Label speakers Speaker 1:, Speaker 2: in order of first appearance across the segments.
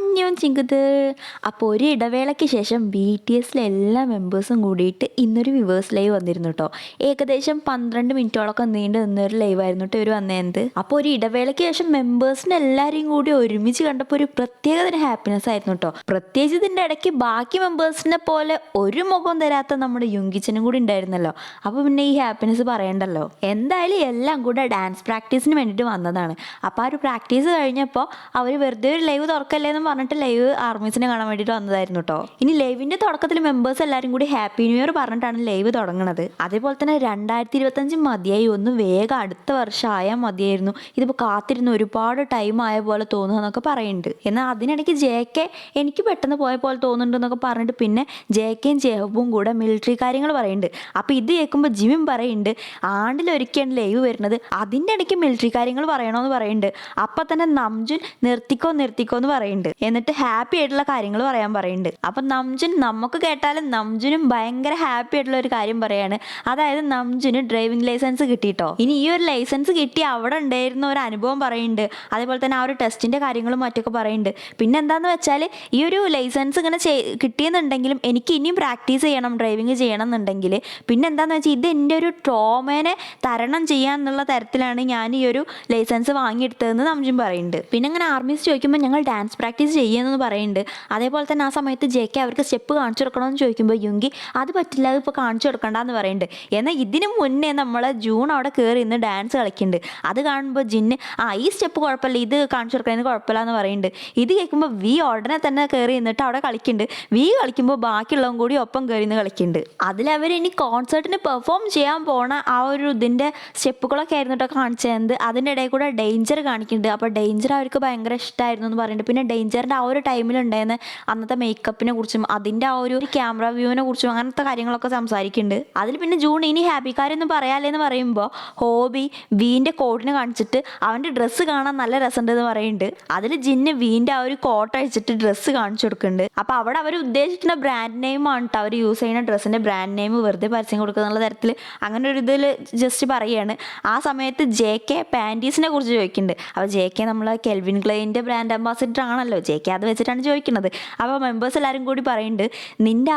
Speaker 1: അന്യോൻ ചിങ്കുത്. അപ്പോൾ ഒരു ഇടവേളയ്ക്ക് ശേഷം BTS എല്ലാ മെമ്പേഴ്സും കൂടിയിട്ട് ഇന്നൊരു വ്യൂവേഴ്സ് ലൈവ് വന്നിരുന്നു കേട്ടോ. ഏകദേശം 12 മിനിറ്റോളൊക്കെ നീണ്ടു നിന്നൊരു ലൈവ് ആയിരുന്നു കേട്ടോ ഇവർ വന്നത്. അപ്പോൾ ഒരു ഇടവേളയ്ക്ക് ശേഷം മെമ്പേഴ്സിനെ എല്ലാവരെയും കൂടി ഒരുമിച്ച് കണ്ടപ്പോൾ ഒരു പ്രത്യേകതരം ഹാപ്പിനെസ് ആയിരുന്നു കേട്ടോ. പ്രത്യേകിച്ച് ഇതിൻ്റെ ഇടയ്ക്ക് ബാക്കി മെമ്പേഴ്സിനെ പോലെ ഒരു മുഖം തരാത്ത നമ്മുടെ യുങ്കിച്ചനും കൂടി ഉണ്ടായിരുന്നല്ലോ. അപ്പോൾ പിന്നെ ഈ ഹാപ്പിനെസ് പറയണ്ടല്ലോ. എന്തായാലും എല്ലാം കൂടെ ഡാൻസ് പ്രാക്ടീസിന് വേണ്ടിയിട്ട് വന്നതാണ്. അപ്പോൾ ആ ഒരു പ്രാക്ടീസ് കഴിഞ്ഞപ്പോൾ അവർ വെറുതെ ഒരു ലൈവ് തുറക്കല്ലേ എന്ന് പറഞ്ഞിട്ട് ലൈവ് ആർമീസിനെ കാണാൻ വേണ്ടിയിട്ട് വന്നതായിരുന്നു കേട്ടോ. ഇനി ലൈവിൻ്റെ തുടക്കത്തിൽ മെമ്പേഴ്സ് എല്ലാവരും കൂടി ഹാപ്പി ന്യൂ ഇയർ പറഞ്ഞിട്ടാണ് ലൈവ് തുടങ്ങുന്നത്. അതേപോലെ തന്നെ 2025 മതിയായി, ഒന്ന് വേഗം അടുത്ത വർഷം ആയാൽ മതിയായിരുന്നു, ഇതിപ്പോൾ കാത്തിരുന്ന് ഒരുപാട് ടൈം ആയ പോലെ തോന്നുക എന്നൊക്കെ പറയുന്നുണ്ട്. എന്നാൽ അതിനിടയ്ക്ക് JK എനിക്ക് പെട്ടെന്ന് പോയ പോലെ തോന്നുന്നുണ്ട് എന്നൊക്കെ പറഞ്ഞിട്ട് പിന്നെ JKയും ജേഹബും കൂടെ മിലിറ്ററി കാര്യങ്ങൾ പറയുന്നുണ്ട്. അപ്പോൾ ഇത് കേൾക്കുമ്പോൾ ജിമിൻ പറയുന്നുണ്ട് ആണ്ടിലൊരിക്കലാണ് ലൈവ് വരുന്നത്, അതിൻ്റെ ഇടയ്ക്ക് മിലിറ്ററി കാര്യങ്ങൾ പറയണമെന്ന് പറയുന്നുണ്ട്. അപ്പം തന്നെ നംജുൻ നിർത്തിക്കോ എന്ന് പറയുന്നുണ്ട്. എന്നിട്ട് ഹാപ്പി ആയിട്ടുള്ള കാര്യങ്ങൾ പറയാൻ പറയുന്നുണ്ട്. അപ്പം നംജുൻ നമുക്ക് കേട്ടാലും നംജുനും ഭയങ്കര ഹാപ്പി ആയിട്ടുള്ള ഒരു കാര്യം പറയാണ്. അതായത് നംജുന് ഡ്രൈവിംഗ് ലൈസൻസ് കിട്ടിയിട്ടോ. ഇനി ഈ ഒരു ലൈസൻസ് കിട്ടി അവിടെ ഉണ്ടായിരുന്ന ഒരു അനുഭവം പറയുന്നുണ്ട്. അതേപോലെ തന്നെ ആ ഒരു ടെസ്റ്റിൻ്റെ കാര്യങ്ങളും മറ്റൊക്കെ പറയുന്നുണ്ട്. പിന്നെ എന്താന്ന് വെച്ചാൽ ഈ ഒരു ലൈസൻസ് ഇങ്ങനെ കിട്ടിയെന്നുണ്ടെങ്കിലും എനിക്ക് ഇനിയും പ്രാക്ടീസ് ചെയ്യണം, ഡ്രൈവിംഗ് ചെയ്യണം എന്നുണ്ടെങ്കിൽ പിന്നെ എന്താണെന്ന് വെച്ചാൽ ഇത് എൻ്റെ ഒരു ട്രോമേനെ തരണം ചെയ്യാന്നുള്ള തരത്തിലാണ് ഞാൻ ഈ ഒരു ലൈസൻസ് വാങ്ങിയെടുത്തതെന്ന് നംജുൻ പറയുന്നുണ്ട്. പിന്നെ അങ്ങനെ ആർമീസ് ചോദിക്കുമ്പോൾ ഞങ്ങൾ ഡാൻസ് പ്രാക്ടീസ് ചെയ്യുമെന്ന് പറയുന്നുണ്ട്. അതേപോലെ തന്നെ ആ സമയത്ത് JK അവർക്ക് സ്റ്റെപ്പ് കാണിച്ചു കൊടുക്കണമെന്ന് ചോദിക്കുമ്പോൾ യുങ്കി അത് പറ്റില്ല, അത് ഇപ്പോൾ കാണിച്ചു കൊടുക്കണ്ടെന്ന് പറയുന്നുണ്ട്. എന്നാൽ ഇതിന് മുന്നേ നമ്മളെ ജൂൺ അവിടെ കയറി ഇന്ന് ഡാൻസ് കളിക്കുന്നുണ്ട്. അത് കാണുമ്പോൾ ജിന്ന് ഈ സ്റ്റെപ്പ് കുഴപ്പമില്ല, ഇത് കാണിച്ചു കൊടുക്കുന്നതിന് കുഴപ്പമില്ല എന്ന് പറയുന്നുണ്ട്. ഇത് കേൾക്കുമ്പോൾ വി ഉടനെ തന്നെ കയറി നിന്നിട്ട് അവിടെ കളിക്കുന്നുണ്ട്. വി കളിക്കുമ്പോൾ ബാക്കിയുള്ളതും കൂടി ഒപ്പം കയറി നിന്ന് കളിക്കുന്നുണ്ട്. അതിലവർ ഇനി കോൺസേർട്ടിന് പെർഫോം ചെയ്യാൻ പോണ ആ ഒരു ഇതിൻ്റെ സ്റ്റെപ്പുകളൊക്കെ ആയിരുന്നു കേട്ടോ കാണിച്ചത്. അതിൻ്റെ ഇടയിൽ കൂടെ ഡേഞ്ചർ കാണിക്കുന്നുണ്ട്. അപ്പോൾ ഡേഞ്ചർ അവർക്ക് ഭയങ്കര ഇഷ്ടമായിരുന്നു എന്ന് പറയുന്നുണ്ട്. പിന്നെ ഡേഞ്ചറിൻ്റെ ആ ഒരു ടൈമിലുണ്ടായിരുന്ന അന്നത്തെ മേക്കപ്പിനെ കുറിച്ചും അതിൻ്റെ ആ ഒരു ക്യാമറ വ്യൂവിനെ കുറിച്ചും അങ്ങനത്തെ കാര്യങ്ങളൊക്കെ സംസാരിക്കുന്നുണ്ട്. അതിൽ പിന്നെ ജൂൺ ഇനി ഹാപ്പിക്കാരൊന്നും പറയാല്ലേന്ന് പറയുമ്പോൾ ഹോബി വീൻ്റെ കോട്ടിനെ കാണിച്ചിട്ട് അവൻ്റെ ഡ്രസ്സ് കാണാൻ നല്ല രസമുണ്ട് എന്ന് പറയുന്നുണ്ട്. അതിൽ ജിന്ന് വീൻ്റെ ആ ഒരു കോട്ട് അഴിച്ചിട്ട് ഡ്രസ്സ് കാണിച്ചു കൊടുക്കുന്നുണ്ട്. അപ്പോൾ അവിടെ അവർ ഉദ്ദേശിക്കുന്ന ബ്രാൻഡ് നെയിമാണ് കേട്ടോ അവർ യൂസ് ചെയ്യുന്ന ഡ്രസ്സിൻ്റെ ബ്രാൻഡ് നെയിം വെറുതെ പരസ്യം കൊടുക്കുക എന്നുള്ള തരത്തിൽ അങ്ങനെ ഒരു ഇതിൽ ജസ്റ്റ് പറയുകയാണ്. ആ സമയത്ത് JK പാൻറ്റീസിനെ കുറിച്ച് ചോദിക്കുന്നുണ്ട്. അപ്പോൾ JK നമ്മൾ കെൽവിൻ ക്ലെയിൻ്റെ ബ്രാൻഡ് അംബാസിഡർ ആണല്ലോ, JK അത് വെച്ചിട്ടാണ് ചോദിക്കുന്നത്. അപ്പോൾ മെമ്പേഴ്സ് എല്ലാവരും കൂടി പറയുന്നുണ്ട് നിൻ്റെ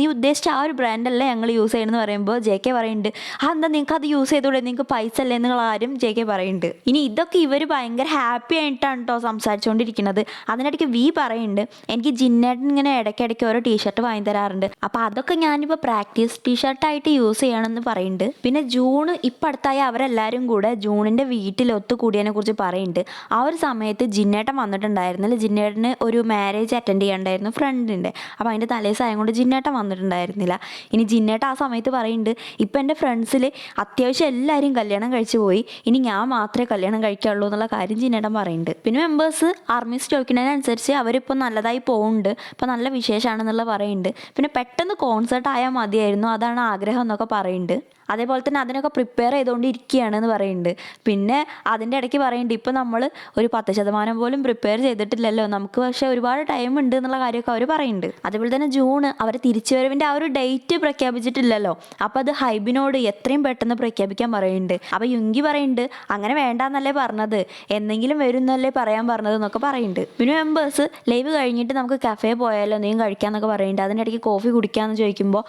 Speaker 1: നീ ഉദ്ദേശിച്ച ആ ഒരു ബ്രാൻഡല്ലേ ഞങ്ങൾ യൂസ് ചെയ്യണമെന്ന് പറയുമ്പോൾ JK പറയുന്നുണ്ട് എന്താ നിങ്ങൾക്ക് അത് യൂസ് ചെയ്തൂടെ, നിങ്ങൾക്ക് പൈസ അല്ലേ എന്നുള്ള കാര്യം JK പറയുന്നുണ്ട്. ഇനി ഇതൊക്കെ ഇവർ ഭയങ്കര ഹാപ്പി ആയിട്ടാണ് കേട്ടോ സംസാരിച്ചുകൊണ്ടിരിക്കുന്നത്. അതിനിടയ്ക്ക് വി പറയുന്നുണ്ട് എനിക്ക് ജിന്നേട്ടൻ ഇങ്ങനെ ഇടയ്ക്കിടയ്ക്ക് ഓരോ ടീഷർട്ട് വാങ്ങി തരാറുണ്ട്, അപ്പോൾ അതൊക്കെ ഞാനിപ്പോൾ പ്രാക്ടീസ് ടീഷർട്ടായിട്ട് യൂസ് ചെയ്യണമെന്ന് പറയുന്നുണ്ട്. പിന്നെ ജൂൺ ഇപ്പം അടുത്തായി അവരെല്ലാവരും കൂടെ ജൂണിൻ്റെ വീട്ടിൽ ഒത്തുകൂടിയതിനെ കുറിച്ച് പറയുന്നുണ്ട്. ആ ഒരു സമയത്ത് ജിന്നേട്ടൻ വന്നിട്ടുണ്ടായിരുന്നില്ല. ജിന്നേട്ടന് ഒരു മാരേജ് അറ്റൻഡ് ചെയ്യാണ്ടായിരുന്നു ഫ്രണ്ടിൻ്റെ. അപ്പോൾ അതിൻ്റെ തലേസായം കൊണ്ട് ജിന്നേട്ടൻ വന്നിട്ടുണ്ടായിരുന്നില്ല. ഇനി ജിന്നേട്ടൻ ആ സമയത്ത് പറയുന്നുണ്ട് ഇപ്പം എൻ്റെ ഫ്രണ്ട്സിൽ അത്യാവശ്യം എല്ലാവരും കല്യാണം കഴിച്ചു പോയി, ഇനി ഞാൻ മാത്രമേ കല്യാണം കഴിക്കാനുള്ളൂ എന്നുള്ള കാര്യം ജിന്നേട്ടൻ പറയുന്നുണ്ട്. പിന്നെ മെമ്പേഴ്സ് ആർമീസ് ചോദിക്കുന്നതിനനുസരിച്ച് അവരിപ്പോൾ നല്ലതായി പോകുന്നുണ്ട്, ഇപ്പോൾ നല്ല വിശേഷമാണെന്നുള്ള പറയുന്നുണ്ട്. പിന്നെ പെട്ടെന്ന് കോൺസേർട്ട് ആയാൽ മതിയായിരുന്നു, അതാണ് ആഗ്രഹം എന്നൊക്കെ പറയുന്നുണ്ട്. അതേപോലെ തന്നെ അതിനൊക്കെ പ്രിപ്പയർ ചെയ്തുകൊണ്ടിരിക്കുകയാണെന്ന് പറയുന്നുണ്ട്. പിന്നെ അതിൻ്റെ ഇടയ്ക്ക് പറയുന്നുണ്ട് ഇപ്പോൾ നമ്മൾ ഒരു 10% പോലും പ്രിപ്പയർ ചെയ്തിട്ടില്ലല്ലോ, നമുക്ക് പക്ഷേ ഒരുപാട് ടൈം ഉണ്ട് എന്നുള്ള കാര്യമൊക്കെ അവർ പറയുന്നുണ്ട്. അതേപോലെ തന്നെ ജൂൺ അവർ തിരിച്ചുവരവിൻ്റെ ആ ഒരു ഡേറ്റ് പ്രഖ്യാപിച്ചിട്ടില്ലല്ലോ, അപ്പോൾ അത് ഹൈബിനോട് എത്രയും പെട്ടെന്ന് പ്രഖ്യാപിക്കാൻ പറയുന്നുണ്ട്. അപ്പോൾ യുങ്കി പറയുന്നുണ്ട് അങ്ങനെ വേണ്ടാന്നല്ലേ പറഞ്ഞത്, എന്തെങ്കിലും വരുന്നല്ലേ പറയാൻ പറഞ്ഞത് എന്നൊക്കെ പറയുന്നുണ്ട്. പിന്നെ മെമ്പേഴ്സ് ലൈവ് കഴിഞ്ഞിട്ട് നമുക്ക് കഫേ പോയാലോ എന്തെങ്കിലും കഴിക്കാമെന്നൊക്കെ പറയുന്നുണ്ട്. അതിൻ്റെ ഇടയ്ക്ക് കോഫി കുടിക്കാമെന്ന് ചോദിക്കുമ്പോൾ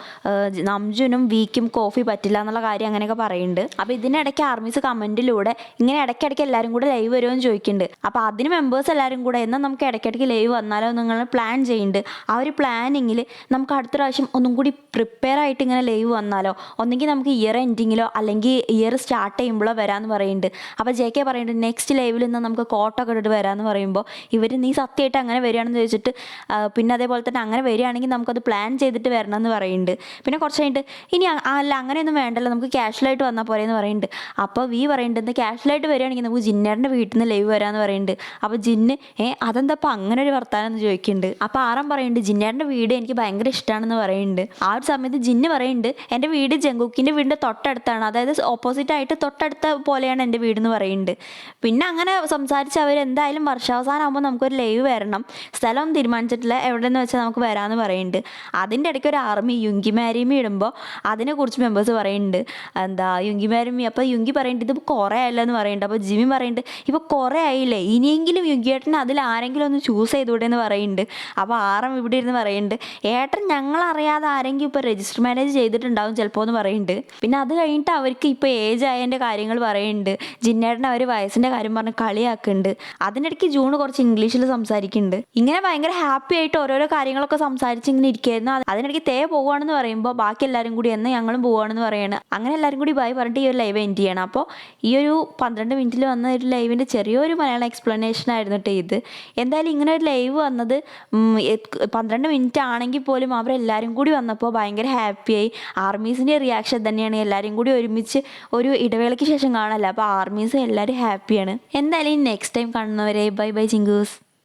Speaker 1: നംജുനും വീക്കും കോഫി പറ്റില്ല എന്നുള്ള കാര്യം അങ്ങനെയൊക്കെ പറയുന്നുണ്ട്. അപ്പോൾ ഇതിനിടയ്ക്ക് ആർമീസ് കമൻറ്റിലൂടെ ഇങ്ങനെ ഇടയ്ക്കിടയ്ക്ക് എല്ലാവരും കൂടെ ലൈവ് വരുമെന്ന് ചോദിക്കുന്നുണ്ട്. അപ്പോൾ അതിന് മെമ്പേഴ്സ് എല്ലാവരും കൂടെ എന്നാൽ നമുക്ക് ഇടയ്ക്കിടയ്ക്ക് ലൈവ് വന്നാലോ നിങ്ങൾ പ്ലാൻ ചെയ്യുന്നുണ്ട്. ആ ഒരു പ്ലാനിങ്ങിൽ നമുക്ക് അടുത്ത പ്രാവശ്യം ഒന്നും കൂടി പ്രിപ്പയർ ആയിട്ട് ഇങ്ങനെ ലൈവ് വന്നാലോ, ഒന്നെങ്കിൽ നമുക്ക് ഇയർ എൻഡിങ്ങിലോ അല്ലെങ്കിൽ ഇയർ സ്റ്റാർട്ട് ചെയ്യുമ്പോഴോ വരാമെന്ന് പറയുന്നുണ്ട്. അപ്പോൾ JK പറയുന്നുണ്ട് നെക്സ്റ്റ് ലൈവിൽ നിന്ന് നമുക്ക് കോട്ടൊക്കെ ഇട്ടിട്ട് വരാമെന്ന് പറയുമ്പോൾ ഇവർ നീ സത്യമായിട്ട് അങ്ങനെ വരികയാണെന്ന് ചോദിച്ചിട്ട് പിന്നെ അതേപോലെ തന്നെ അങ്ങനെ വരികയാണെങ്കിൽ നമുക്കത് പ്ലാൻ ചെയ്തിട്ട് വരണമെന്ന് പറയുന്നുണ്ട്. പിന്നെ കുറച്ച് കഴിഞ്ഞിട്ട് ഇനി അല്ല അങ്ങനെയൊന്നും വേണ്ടല്ലോ നമുക്ക് ക്യാഷ്വലായിട്ട് വന്നാൽ പോരെ എന്ന് പറയുന്നുണ്ട്. അപ്പോൾ വി പറയുന്നുണ്ട് എന്താ ക്യാഷ്വലായിട്ട് വരികയാണെങ്കിൽ നമുക്ക് ജിന്നേട്ടൻ്റെ വീട്ടിൽ നിന്ന് ലൈവ് വരാമെന്ന് പറയുന്നുണ്ട്. അപ്പോൾ ജിന്ന് അതെന്താ അപ്പോൾ അങ്ങനെ ഒരു വർത്താനം എന്ന് ചോദിക്കുന്നുണ്ട്. അപ്പോൾ ആറാം പറയുന്നുണ്ട് ജിന്നേട്ടൻ്റെ വീട് എനിക്ക് ഭയങ്കര ഇഷ്ടമാണെന്ന് പറയുന്നുണ്ട്. ആ ഒരു സമയത്ത് ജിന്ന് പറയുന്നുണ്ട് എൻ്റെ വീട് ജങ്കുക്കിൻ്റെ വീടിൻ്റെ തൊട്ടടുത്താണ്, അതായത് ഓപ്പോസിറ്റ് ആയിട്ട് തൊട്ടടുത്ത പോലെയാണ് എൻ്റെ വീടെന്ന് പറയുന്നുണ്ട്. പിന്നെ അങ്ങനെ സംസാരിച്ച് അവർ എന്തായാലും വർഷാവസാനം ആകുമ്പോൾ നമുക്കൊരു ലൈവ് വരണം, സ്ഥലം തീരുമാനിച്ചിട്ടില്ല എവിടെയെന്ന് വെച്ചാൽ നമുക്ക് വരാമെന്ന് പറയുന്നുണ്ട്. അതിൻ്റെ ഇടയ്ക്ക് ഒരു ആർമി യുങ്കി മാരിമി ഇടുമ്പോൾ അതിനെക്കുറിച്ച് മെമ്പേഴ്സ് പറയുന്നുണ്ട് പറയുന്നുണ്ട് എന്താ യുങ്കിമാരും. അപ്പോൾ യുങ്കി പറയുന്നുണ്ട് ഇത് കുറേ ആയല്ലോ എന്ന് പറയുന്നുണ്ട്. അപ്പോൾ ജിമി പറയുന്നുണ്ട് ഇപ്പോൾ കുറേ ആയില്ലേ, ഇനിയെങ്കിലും യുങ്കിയേട്ടൻ അതിൽ ആരെങ്കിലും ഒന്ന് ചൂസ് ചെയ്തുകൂടെ എന്ന് പറയുന്നുണ്ട്. അപ്പോൾ ആറം ഇവിടെ ഇരുന്ന് പറയുന്നുണ്ട് ഏട്ടൻ ഞങ്ങളറിയാതെ ആരെങ്കിലും ഇപ്പോൾ രജിസ്റ്റർ മാരേജ് ചെയ്തിട്ടുണ്ടാവും ചിലപ്പോൾ എന്ന് പറയുന്നുണ്ട്. പിന്നെ അത് കഴിഞ്ഞിട്ട് അവർക്ക് ഇപ്പോൾ ഏജ് ആയതിൻ്റെ കാര്യങ്ങൾ പറയുന്നുണ്ട്. ജിന്നേട്ടൻ അവർ വയസ്സിൻ്റെ കാര്യം പറഞ്ഞ് കളിയാക്കുന്നുണ്ട്. അതിനിടയ്ക്ക് ജൂൺ കുറച്ച് ഇംഗ്ലീഷിൽ സംസാരിക്കുന്നുണ്ട്. ഇങ്ങനെ ഭയങ്കര ഹാപ്പി ആയിട്ട് ഓരോരോ കാര്യങ്ങളൊക്കെ സംസാരിച്ച് ഇങ്ങനെ ഇരിക്കുകയായിരുന്നു. അതിനിടയ്ക്ക് തേ പോവുകയാണെന്ന് പറയുമ്പോൾ ബാക്കി എല്ലാവരും കൂടി എന്ന് ഞങ്ങളും പോവുകയാണെന്ന് പറയുകയാണ്. അങ്ങനെ എല്ലാവരും കൂടി ബൈ പറഞ്ഞിട്ട് ഈ ഒരു ലൈവ് എൻഡ് ചെയ്യണം. അപ്പോൾ ഈ ഒരു 12 മിനിറ്റിൽ വന്ന ഒരു ലൈവിൻ്റെ ചെറിയൊരു മലയാളം എക്സ്പ്ലനേഷൻ ആയിരുന്നു കേട്ടോ ഇത്. എന്തായാലും ഇങ്ങനെ ഒരു ലൈവ് വന്നത് 12 മിനിറ്റ് ആണെങ്കിൽ പോലും അവരെല്ലാവരും കൂടി വന്നപ്പോൾ ഭയങ്കര ഹാപ്പിയായി. ആർമീസിൻ്റെ റിയാക്ഷൻ തന്നെയാണ് എല്ലാവരും കൂടി ഒരുമിച്ച് ഒരു ഇടവേളയ്ക്ക് ശേഷം കാണാമല്ലോ. അപ്പോൾ ആർമീസ് എല്ലാവരും ഹാപ്പിയാണ്. എന്തായാലും നെക്സ്റ്റ് ടൈം കാണുന്നവരെ ബൈ ബൈ ചിങ്കൂസ്.